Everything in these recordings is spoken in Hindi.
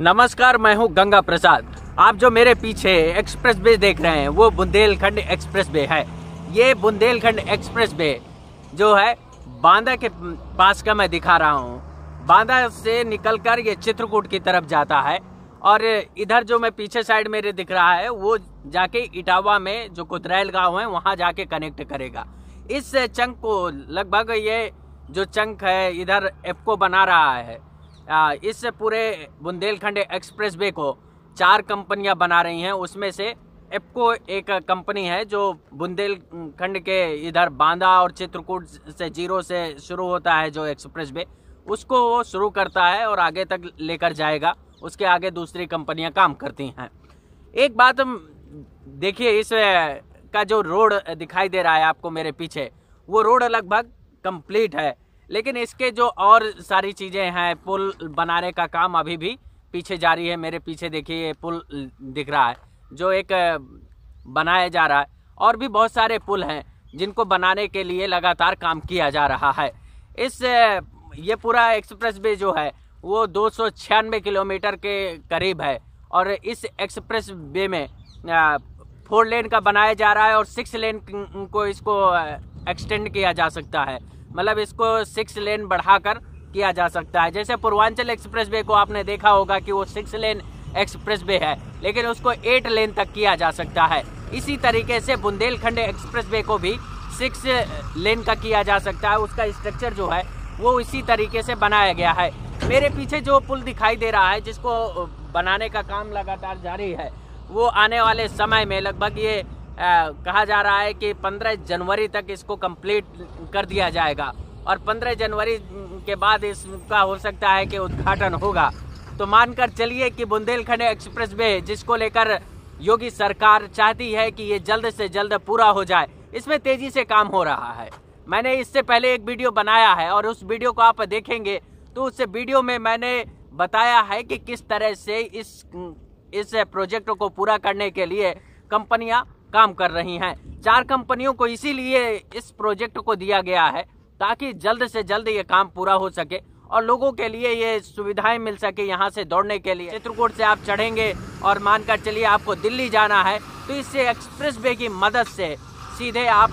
नमस्कार, मैं हूं गंगा प्रसाद। आप जो मेरे पीछे एक्सप्रेस वे देख रहे हैं वो बुंदेलखंड एक्सप्रेस वे है। ये बुंदेलखंड एक्सप्रेस वे जो है बांदा के पास का मैं दिखा रहा हूं। बांदा से निकलकर ये चित्रकूट की तरफ जाता है और इधर जो मैं पीछे साइड मेरे दिख रहा है वो जाके इटावा में जो कुतरैल गांव है वहां जाके कनेक्ट करेगा। इस चंक को लगभग ये जो चंक है इधर एप्को बना रहा है। इस पूरे बुंदेलखंड एक्सप्रेस वे को 4 कंपनियां बना रही हैं। उसमें से एप्को एक कंपनी है जो बुंदेलखंड के इधर बांदा और चित्रकूट से जीरो से शुरू होता है जो एक्सप्रेस वे, उसको वो शुरू करता है और आगे तक लेकर जाएगा। उसके आगे दूसरी कंपनियां काम करती हैं। एक बात देखिए, इस का जो रोड दिखाई दे रहा है आपको मेरे पीछे, वो रोड लगभग कंप्लीट है, लेकिन इसके जो और सारी चीज़ें हैं, पुल बनाने का काम अभी भी पीछे जारी है। मेरे पीछे देखिए ये पुल दिख रहा है जो एक बनाया जा रहा है, और भी बहुत सारे पुल हैं जिनको बनाने के लिए लगातार काम किया जा रहा है। ये पूरा एक्सप्रेस वे जो है वो 296 किलोमीटर के करीब है और इस एक्सप्रेस वे में 4 लेन का बनाया जा रहा है और 6 लेन को इसको एक्सटेंड किया जा सकता है। मतलब इसको 6 लेन बढ़ाकर किया जा सकता है। जैसे पूर्वांचल एक्सप्रेस वे को आपने देखा होगा कि वो 6 लेन एक्सप्रेस वे है, लेकिन उसको 8 लेन तक किया जा सकता है। इसी तरीके से बुंदेलखंड एक्सप्रेस वे को भी 6 लेन का किया जा सकता है। उसका स्ट्रक्चर जो है वो इसी तरीके से बनाया गया है। मेरे पीछे जो पुल दिखाई दे रहा है जिसको बनाने का काम लगातार जारी है, वो आने वाले समय में लगभग ये कहा जा रहा है कि 15 जनवरी तक इसको कंप्लीट कर दिया जाएगा और 15 जनवरी के बाद इसका हो सकता है कि उद्घाटन होगा। तो मानकर चलिए कि बुंदेलखंड एक्सप्रेस वे जिसको लेकर योगी सरकार चाहती है कि ये जल्द से जल्द पूरा हो जाए, इसमें तेजी से काम हो रहा है। मैंने इससे पहले एक वीडियो बनाया है और उस वीडियो को आप देखेंगे तो उस वीडियो में मैंने बताया है कि किस तरह से इस प्रोजेक्ट को पूरा करने के लिए कंपनियां काम कर रही हैं। 4 कंपनियों को इसीलिए इस प्रोजेक्ट को दिया गया है ताकि जल्द से जल्द ये काम पूरा हो सके और लोगों के लिए ये सुविधाएं मिल सके। यहाँ से दौड़ने के लिए चित्रकूट से आप चढ़ेंगे और मानकर चलिए आपको दिल्ली जाना है तो इससे एक्सप्रेस वे की मदद से सीधे आप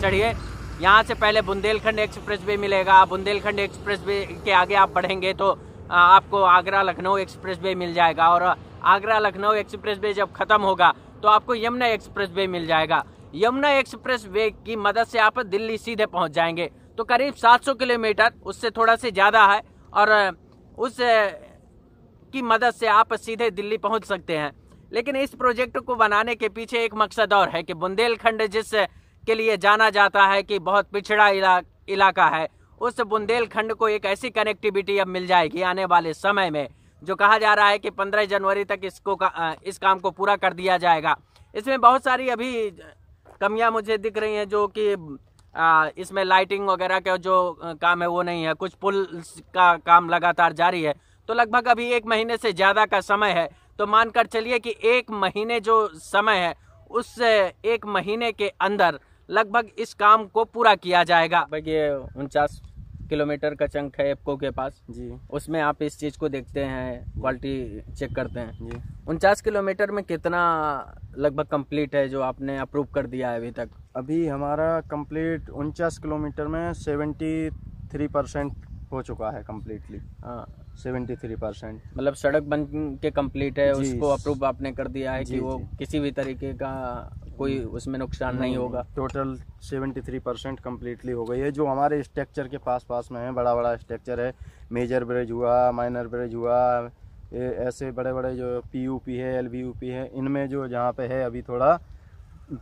चढ़िए। यहाँ से पहले बुंदेलखंड एक्सप्रेस वे मिलेगा। बुंदेलखंड एक्सप्रेस वे के आगे आप बढ़ेंगे तो आपको आगरा लखनऊ एक्सप्रेस वे मिल जाएगा और आगरा लखनऊ एक्सप्रेस वे जब खत्म होगा तो आपको यमुना एक्सप्रेस वे मिल जाएगा। यमुना एक्सप्रेस वे की मदद से आप दिल्ली सीधे पहुंच जाएंगे। तो करीब 700 किलोमीटर, उससे थोड़ा से ज़्यादा है, और उस की मदद से आप सीधे दिल्ली पहुंच सकते हैं। लेकिन इस प्रोजेक्ट को बनाने के पीछे एक मकसद और है कि बुंदेलखंड जिस के लिए जाना जाता है कि बहुत पिछड़ा इलाका है, उस बुंदेलखंड को एक ऐसी कनेक्टिविटी अब मिल जाएगी आने वाले समय में, जो कहा जा रहा है कि 15 जनवरी तक इस काम को पूरा कर दिया जाएगा। इसमें बहुत सारी अभी कमियां मुझे दिख रही हैं, जो कि इसमें लाइटिंग वगैरह का जो काम है वो नहीं है। कुछ पुल का काम लगातार जारी है, तो लगभग अभी 1 महीने से ज़्यादा का समय है। तो मानकर चलिए कि 1 महीने जो समय है उस 1 महीने के अंदर लगभग इस काम को पूरा किया जाएगा। ये 49 किलोमीटर का चंक है एप्को के पास जी। उसमें आप इस चीज़ को देखते हैं, क्वालिटी चेक करते हैं जी। 49 किलोमीटर में कितना लगभग कंप्लीट है जो आपने अप्रूव कर दिया है अभी तक? अभी हमारा कंप्लीट 49 किलोमीटर में 73% हो चुका है कम्प्लीटली। हाँ, 73%। मतलब सड़क बन के कंप्लीट है, उसको अप्रूव आपने कर दिया है कि वो किसी भी तरीके का कोई उसमें नुकसान नहीं होगा। टोटल 73% कम्प्लीटली हो गई है। जो हमारे स्ट्रक्चर के पास में है, बड़ा बड़ा स्ट्रक्चर है, मेजर ब्रिज हुआ, माइनर ब्रिज हुआ, ऐसे बड़े बड़े जो PUP है, LVUP है, इनमें जो जहाँ पे है अभी थोड़ा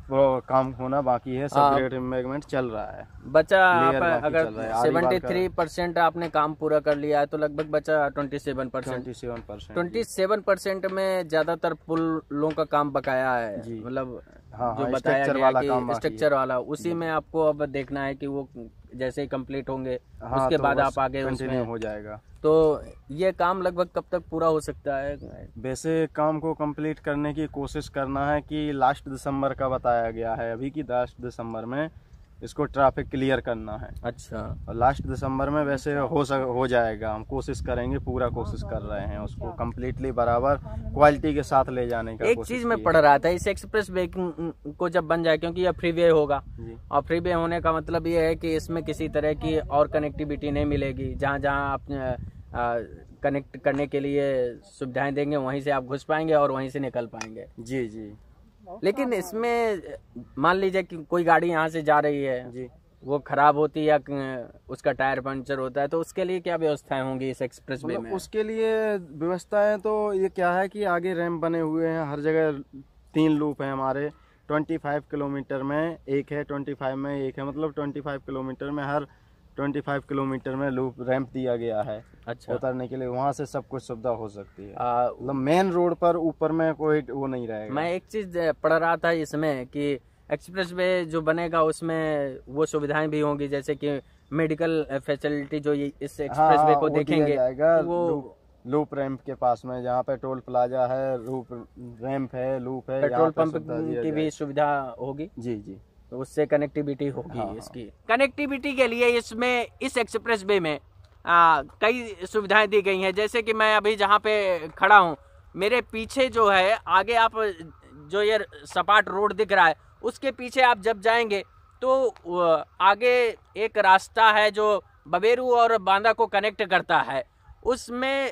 वो काम होना बाकी है। सब इम्बैगमेंट चल रहा है, बचा अगर 73% आपने काम पूरा कर लिया है तो लगभग बचा 27% में ज्यादातर पुलों का काम बकाया है। मतलब जो बताया गया कि स्ट्रक्चर वाला, उसी में आपको अब देखना है कि वो जैसे ही कंप्लीट होंगे उसके बाद आप आगे उसमें हो जाएगा। तो ये काम लगभग कब तक पूरा हो सकता है? वैसे काम को कंप्लीट करने की कोशिश करना है कि लास्ट दिसंबर का बताया गया है अभी की, लास्ट दिसंबर में इसको ट्रैफिक क्लियर करना है। अच्छा। और लास्ट दिसंबर में वैसे हो जाएगा, हम कोशिश करेंगे, पूरा कोशिश कर रहे हैं उसको कम्प्लीटली बराबर क्वालिटी के साथ ले जाने का। एक चीज मैं पढ़ रहा था, इस एक्सप्रेस वे को जब बन जाए, क्योंकि यह फ्रीवे होगा और फ्रीवे होने का मतलब ये है कि इसमें किसी तरह की और कनेक्टिविटी नहीं मिलेगी। जहाँ जहाँ आप कनेक्ट करने के लिए सुविधाएं देंगे वहीं से आप घुस पाएंगे और वहीं से निकल पाएंगे। जी जी। लेकिन इसमें मान लीजिए कि कोई गाड़ी यहाँ से जा रही है जी, वो खराब होती है या उसका टायर पंचर होता है, तो उसके लिए क्या व्यवस्थाएं होंगी इस एक्सप्रेस वे में? उसके लिए व्यवस्थाएं तो ये क्या है कि आगे रैंप बने हुए हैं, हर जगह 3 लूप हैं हमारे। 25 किलोमीटर में एक है, 25 में एक है, मतलब 25 किलोमीटर में हर 25 किलोमीटर में लूप रैंप दिया गया है। अच्छा। उतरने के लिए वहाँ से सब कुछ सुविधा हो सकती है। मतलब मेन रोड पर ऊपर में कोई वो नहीं रहेगा। मैं एक चीज पढ़ रहा था इसमें कि एक्सप्रेस वे जो बनेगा उसमें वो सुविधाएं भी होंगी, जैसे कि मेडिकल फैसिलिटी जो इस एक्सप्रेस वे को देखेंगे वो लूप रैंप के पास में, जहाँ पे टोल प्लाजा है, लूप रैंप है, लूप है, पेट्रोल पंप की भी सुविधा होगी। जी जी, तो उससे कनेक्टिविटी होगी। हाँ, इसकी कनेक्टिविटी के लिए इसमें इस एक्सप्रेस वे में कई सुविधाएं दी गई हैं। जैसे कि मैं अभी जहाँ पे खड़ा हूँ, मेरे पीछे जो है, आगे आप जो ये सपाट रोड दिख रहा है उसके पीछे आप जब जाएंगे तो आगे एक रास्ता है जो बबेरू और बांदा को कनेक्ट करता है। उसमें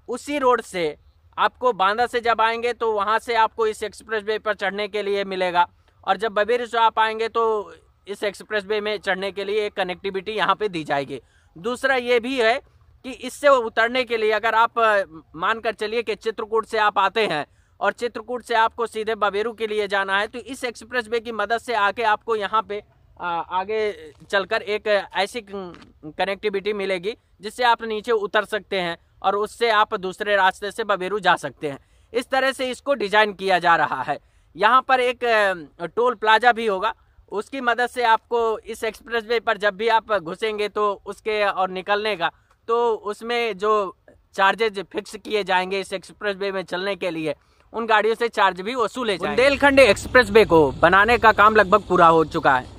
उसी रोड से आपको बांदा से जब आएंगे तो वहाँ से आपको इस एक्सप्रेस वे पर चढ़ने के लिए मिलेगा, और जब बबेरू से आप आएंगे तो इस एक्सप्रेस वे में चढ़ने के लिए एक कनेक्टिविटी यहाँ पे दी जाएगी। दूसरा ये भी है कि इससे उतरने के लिए अगर आप मानकर चलिए कि चित्रकूट से आप आते हैं और चित्रकूट से आपको सीधे बबेरू के लिए जाना है, तो इस एक्सप्रेस वे की मदद से आके आपको यहाँ पे आगे चलकर एक ऐसी कनेक्टिविटी मिलेगी जिससे आप नीचे उतर सकते हैं और उससे आप दूसरे रास्ते से बबेरू जा सकते हैं। इस तरह से इसको डिजाइन किया जा रहा है। यहाँ पर एक टोल प्लाजा भी होगा, उसकी मदद से आपको इस एक्सप्रेस वे पर जब भी आप घुसेंगे तो उसके और निकलने का, तो उसमें जो चार्जेज फिक्स किए जाएंगे इस एक्सप्रेस वे में चलने के लिए, उन गाड़ियों से चार्ज भी वसूले जाएंगे। बुंदेलखंड एक्सप्रेस वे को बनाने का काम लगभग पूरा हो चुका है।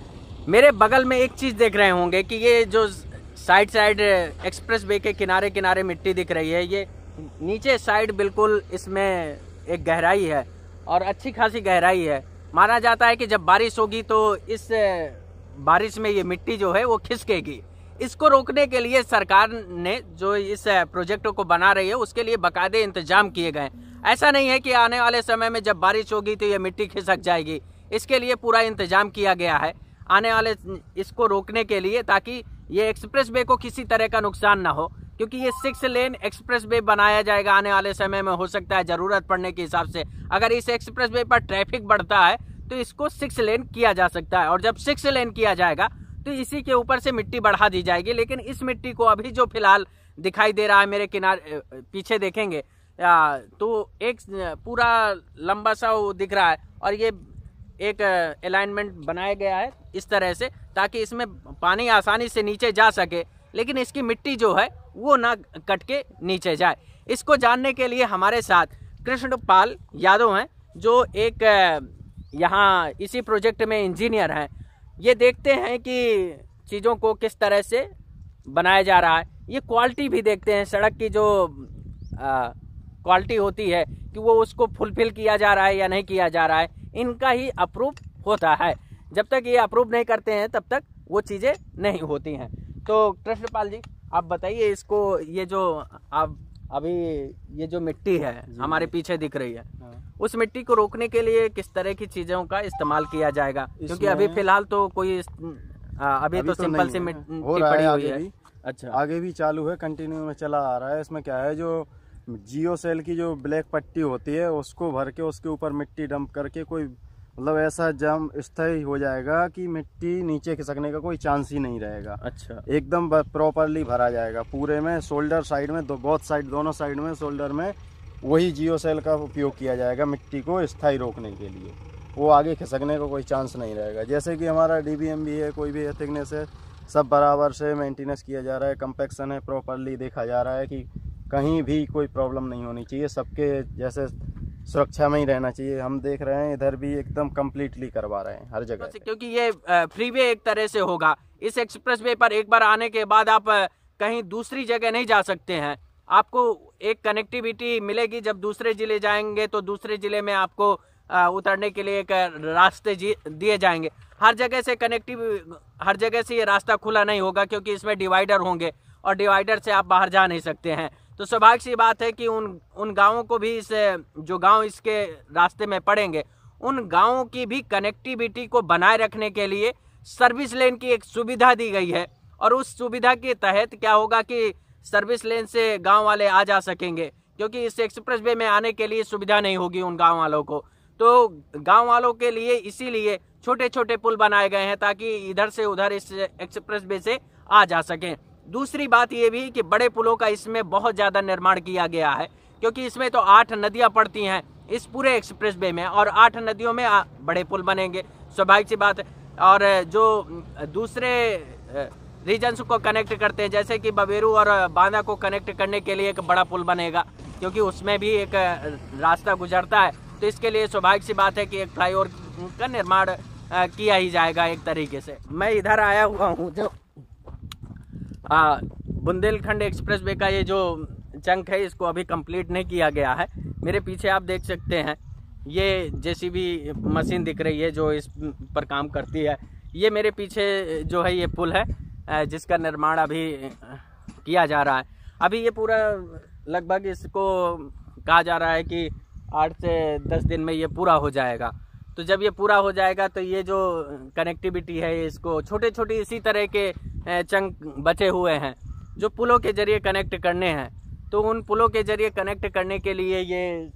मेरे बगल में एक चीज देख रहे होंगे कि ये जो साइड एक्सप्रेस वे के किनारे किनारे मिट्टी दिख रही है, ये नीचे साइड बिल्कुल इसमें एक गहराई है और अच्छी खासी गहराई है। माना जाता है कि जब बारिश होगी तो इस बारिश में ये मिट्टी जो है वो खिसकेगी। इसको रोकने के लिए सरकार ने जो इस प्रोजेक्ट को बना रही है उसके लिए बाकायदे इंतजाम किए गए। ऐसा नहीं है कि आने वाले समय में जब बारिश होगी तो ये मिट्टी खिसक जाएगी। इसके लिए पूरा इंतजाम किया गया है आने वाले इसको रोकने के लिए, ताकि ये एक्सप्रेस वे को किसी तरह का नुकसान ना हो, क्योंकि ये 6 लेन एक्सप्रेस वे बनाया जाएगा आने वाले समय में। हो सकता है जरूरत पड़ने के हिसाब से अगर इस एक्सप्रेस वे पर ट्रैफिक बढ़ता है तो इसको 6 लेन किया जा सकता है, और जब 6 लेन किया जाएगा तो इसी के ऊपर से मिट्टी बढ़ा दी जाएगी। लेकिन इस मिट्टी को अभी जो फिलहाल दिखाई दे रहा है मेरे किनारे पीछे देखेंगे तो एक पूरा लंबा सा वो दिख रहा है, और ये एक अलाइनमेंट बनाया गया है इस तरह से ताकि इसमें पानी आसानी से नीचे जा सके, लेकिन इसकी मिट्टी जो है वो ना कट के नीचे जाए। इसको जानने के लिए हमारे साथ कृष्णपाल यादव हैं, जो एक यहाँ इसी प्रोजेक्ट में इंजीनियर हैं। ये देखते हैं कि चीज़ों को किस तरह से बनाया जा रहा है, ये क्वालिटी भी देखते हैं, सड़क की जो क्वालिटी होती है कि वो उसको फुलफिल किया जा रहा है या नहीं किया जा रहा है, इनका ही अप्रूव होता है। जब तक ये अप्रूव नहीं करते हैं तब तक वो चीज़ें नहीं होती हैं। तो कृष्णपाल जी आप बताइए, इसको ये जो आप अभी ये जो मिट्टी है हमारे पीछे दिख रही है, उस मिट्टी को रोकने के लिए किस तरह की चीज़ों का इस्तेमाल किया जाएगा? क्योंकि अभी फिलहाल तो कोई अभी तो सिंपल सी मिट्टी पड़ी हुई है। अच्छा, आगे भी चालू है, कंटिन्यू में चला आ रहा है। इसमें क्या है, जो जियो सेल की जो ब्लैक पट्टी होती है उसको भर के उसके ऊपर मिट्टी डंप करके कोई मतलब ऐसा जम स्थायी हो जाएगा कि मिट्टी नीचे खिसकने का कोई चांस ही नहीं रहेगा। अच्छा, एकदम प्रॉपरली भरा जाएगा पूरे में, शोल्डर साइड में, दोनों साइड में शोल्डर में वही जियो सेल का उपयोग किया जाएगा मिट्टी को स्थायी रोकने के लिए। वो आगे खिसकने का कोई चांस नहीं रहेगा। जैसे कि हमारा DBM भी है, कोई भी थिकनेस है, सब बराबर से मेंटेनेंस किया जा रहा है, कंपैक्शन है, प्रॉपरली देखा जा रहा है कि कहीं भी कोई प्रॉब्लम नहीं होनी चाहिए। सबके जैसे सुरक्षा में ही रहना चाहिए। हम देख रहे हैं इधर भी एकदम कंप्लीटली करवा रहे हैं हर जगह, क्योंकि ये फ्रीवे एक तरह से होगा। इस एक्सप्रेसवे पर एक बार आने के बाद आप कहीं दूसरी जगह नहीं जा सकते हैं। आपको एक कनेक्टिविटी मिलेगी। जब दूसरे जिले जाएंगे तो दूसरे जिले में आपको उतरने के लिए एक रास्ते दिए जाएंगे। हर जगह से ये रास्ता खुला नहीं होगा, क्योंकि इसमें डिवाइडर होंगे और डिवाइडर से आप बाहर जा नहीं सकते हैं। तो सौभाग्य सी बात है कि उन गाँवों को भी जो गाँव इसके रास्ते में पड़ेंगे, उन गाँवों की भी कनेक्टिविटी को बनाए रखने के लिए सर्विस लेन की एक सुविधा दी गई है। और उस सुविधा के तहत क्या होगा कि सर्विस लेन से गांव वाले आ जा सकेंगे, क्योंकि इस एक्सप्रेसवे में आने के लिए सुविधा नहीं होगी उन गांव वालों को। तो गांव वालों के लिए इसीलिए छोटे छोटे पुल बनाए गए हैं, ताकि इधर से उधर इस एक्सप्रेसवे से आ जा सकें। दूसरी बात ये भी कि बड़े पुलों का इसमें बहुत ज़्यादा निर्माण किया गया है, क्योंकि इसमें तो 8 नदियाँ पड़ती हैं इस पूरे एक्सप्रेसवे में, और 8 नदियों में बड़े पुल बनेंगे, स्वाभाविक सी बात है। और जो दूसरे रीजन्स को कनेक्ट करते हैं, जैसे कि बबेरू और बांदा को कनेक्ट करने के लिए एक बड़ा पुल बनेगा, क्योंकि उसमें भी एक रास्ता गुजरता है। तो इसके लिए स्वाभाविक सी बात है कि एक फ्लाईओवर का निर्माण किया ही जाएगा एक तरीके से। मैं इधर आया हुआ हूँ, जो बुंदेलखंड एक्सप्रेसवे का ये जो चंक है, इसको अभी कंप्लीट नहीं किया गया है। मेरे पीछे आप देख सकते हैं, ये जेसीबी मशीन दिख रही है जो इस पर काम करती है। ये मेरे पीछे जो है ये पुल है, जिसका निर्माण अभी किया जा रहा है। अभी ये पूरा लगभग इसको कहा जा रहा है कि 8 से 10 दिन में ये पूरा हो जाएगा। तो जब ये पूरा हो जाएगा तो ये जो कनेक्टिविटी है, इसको छोटे छोटे इसी तरह के चंक बचे हुए हैं जो पुलों के जरिए कनेक्ट करने हैं। तो उन पुलों के जरिए कनेक्ट करने के लिए ये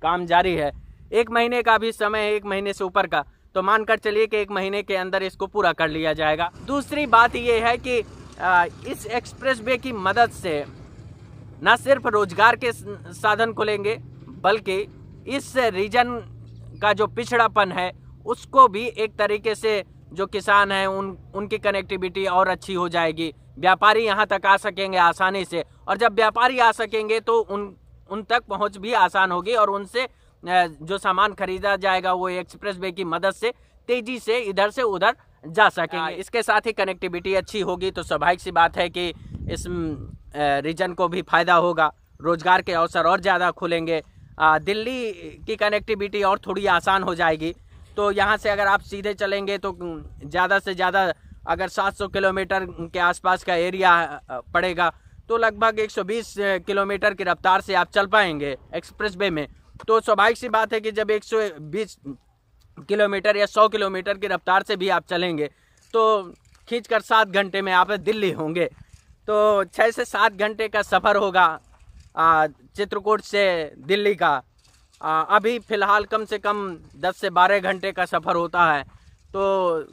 काम जारी है। 1 महीने का भी समय है, 1 महीने से ऊपर का, तो मानकर चलिए कि 1 महीने के अंदर इसको पूरा कर लिया जाएगा। दूसरी बात ये है कि इस एक्सप्रेसवे की मदद से न सिर्फ रोजगार के साधन खुलेंगे, बल्कि इस रीजन का जो पिछड़ापन है उसको भी एक तरीके से जो किसान हैं उनकी कनेक्टिविटी और अच्छी हो जाएगी। व्यापारी यहाँ तक आ सकेंगे आसानी से, और जब व्यापारी आ सकेंगे तो उन तक पहुँच भी आसान होगी, और उनसे जो सामान खरीदा जाएगा वो एक्सप्रेसवे की मदद से तेजी से इधर से उधर जा सकेंगे। इसके साथ ही कनेक्टिविटी अच्छी होगी, तो स्वाभाविक सी बात है कि इस रीजन को भी फायदा होगा, रोजगार के अवसर और ज़्यादा खुलेंगे। दिल्ली की कनेक्टिविटी और थोड़ी आसान हो जाएगी। तो यहाँ से अगर आप सीधे चलेंगे तो ज़्यादा से ज़्यादा अगर 700 किलोमीटर के आसपास का एरिया पड़ेगा, तो लगभग 120 किलोमीटर की रफ्तार से आप चल पाएंगे एक्सप्रेसवे में। तो स्वाभाविक सी बात है कि जब 120 किलोमीटर या 100 किलोमीटर की रफ्तार से भी आप चलेंगे तो खींचकर 7 घंटे में आप दिल्ली होंगे। तो 6 से 7 घंटे का सफ़र होगा चित्रकूट से दिल्ली का। अभी फ़िलहाल कम से कम 10 से 12 घंटे का सफ़र होता है। तो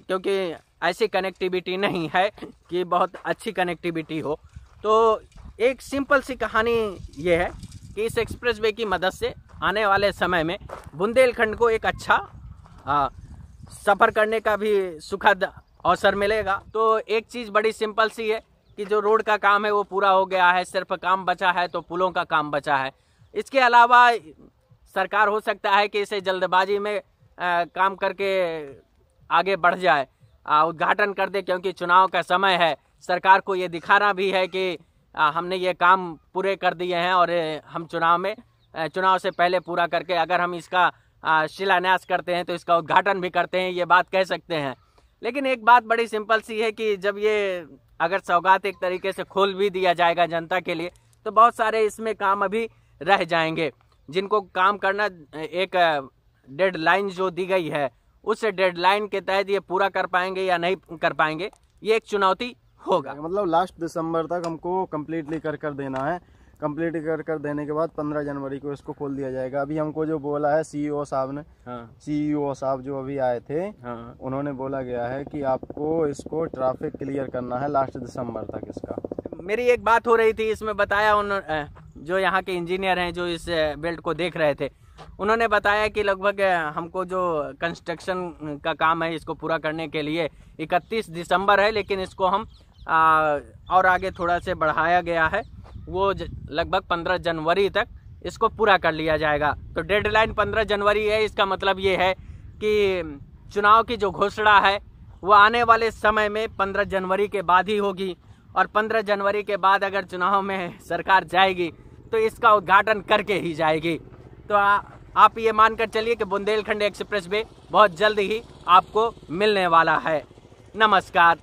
क्योंकि ऐसी कनेक्टिविटी नहीं है कि बहुत अच्छी कनेक्टिविटी हो, तो एक सिंपल सी कहानी ये है कि इस एक्सप्रेसवे की मदद से आने वाले समय में बुंदेलखंड को एक अच्छा सफ़र करने का भी सुखद अवसर मिलेगा। तो एक चीज़ बड़ी सिंपल सी है कि जो रोड का काम है वो पूरा हो गया है, सिर्फ काम बचा है तो पुलों का काम बचा है। इसके अलावा सरकार हो सकता है कि इसे जल्दबाजी में काम करके आगे बढ़ जाए, उद्घाटन कर दे, क्योंकि चुनाव का समय है। सरकार को ये दिखाना भी है कि हमने ये काम पूरे कर दिए हैं और हम चुनाव से पहले पूरा करके अगर हम इसका शिलान्यास करते हैं तो इसका उद्घाटन भी करते हैं, ये बात कह सकते हैं। लेकिन एक बात बड़ी सिंपल सी है कि जब ये अगर सौगात एक तरीके से खोल भी दिया जाएगा जनता के लिए, तो बहुत सारे इसमें काम अभी रह जाएंगे जिनको काम करना, एक डेडलाइन जो दी गई है उस डेडलाइन के तहत ये पूरा कर पाएंगे या नहीं कर पाएंगे, ये एक चुनौती होगा। मतलब लास्ट दिसंबर तक हमको कम्प्लीटली कर देना है। कंप्लीट कर देने के बाद 15 जनवरी को इसको खोल दिया जाएगा। अभी हमको जो बोला है सीईओ साहब ने, सीईओ साहब जो अभी आए थे, उन्होंने बोला गया है कि आपको इसको ट्रैफिक क्लियर करना है लास्ट दिसंबर तक इसका। मेरी एक बात हो रही थी, इसमें बताया उन्होंने, जो यहाँ के इंजीनियर हैं जो इस बेल्ट को देख रहे थे, उन्होंने बताया कि लगभग हमको जो कंस्ट्रक्शन का काम है इसको पूरा करने के लिए 31 दिसंबर है, लेकिन इसको हम और आगे थोड़ा से बढ़ाया गया है, वो लगभग 15 जनवरी तक इसको पूरा कर लिया जाएगा। तो डेडलाइन 15 जनवरी है। इसका मतलब ये है कि चुनाव की जो घोषणा है वो आने वाले समय में 15 जनवरी के बाद ही होगी, और 15 जनवरी के बाद अगर चुनाव में सरकार जाएगी तो इसका उद्घाटन करके ही जाएगी। तो आप ये मानकर चलिए कि बुंदेलखंड एक्सप्रेस वे बहुत जल्द ही आपको मिलने वाला है। नमस्कार।